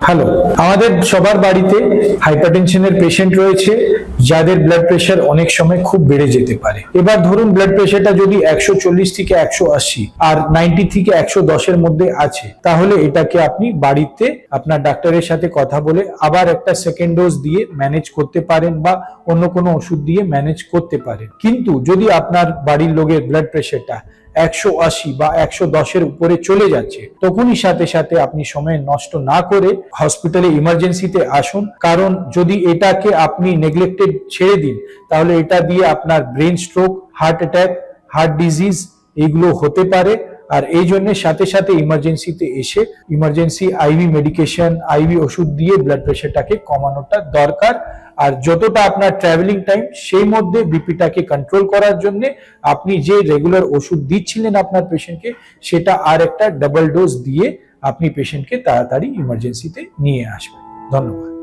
Hello, আমাদের সবার বাড়িতে হাইপারটেনশনের পেশেন্ট রয়েছে যাদের ব্লাড প্রেশার অনেক সময় খুব বেড়ে যেতে পারে। এবার ধরুন ব্লাড প্রেশারটা যদি 140 থেকে 180 আর 90 থেকে 110 এর মধ্যে আছে, তাহলে এটাকে আপনি বাড়িতে আপনার ডাক্তারের সাথে কথা বলে আবার একটা সেকেন্ড ডোজ দিয়ে ম্যানেজ করতে পারেন বা অন্য কোনো ওষুধ দিয়ে ম্যানেজ করতে পারেন। কিন্তু যদি আপনার বাড়ির লোকের ব্লাড প্রেশারটা 180 বা 110 এর উপরে চলে যাচ্ছে, তখনই সাথে সাথে আপনি সময় নষ্ট না করে হসপিটালে ইমার্জেন্সিতে আসুন। কারণ যদি এটাকে আপনি নেগলেক্টেড ছেড়ে দিন, তাহলে এটা দিয়ে আপনার brain stroke, heart attack, heart disease এগুলো হতে পারে। আর এই জন্য সাথে সাথে ইমার্জেন্সিতে এসে ইমার্জেন্সি আইভি মেডিকেশন, আইভি ওষুধ দিয়ে ব্লাড প্রেশারটাকে কমানোটা দরকার। আর যতটা আপনার ট্রাভেলিং টাইম, সেই মধ্যে বিপিটাকে কন্ট্রোল করার জন্য আপনি যে রেগুলার ওষুধ দিচ্ছিলেন আপনার পেশেন্টকে, সেটা আর একটা ডাবল ডোজ দিয়ে আপনি পেশেন্টকে তাড়াতাড়ি ইমার্জেন্সিতে নিয়ে আসবেন। ধন্যবাদ।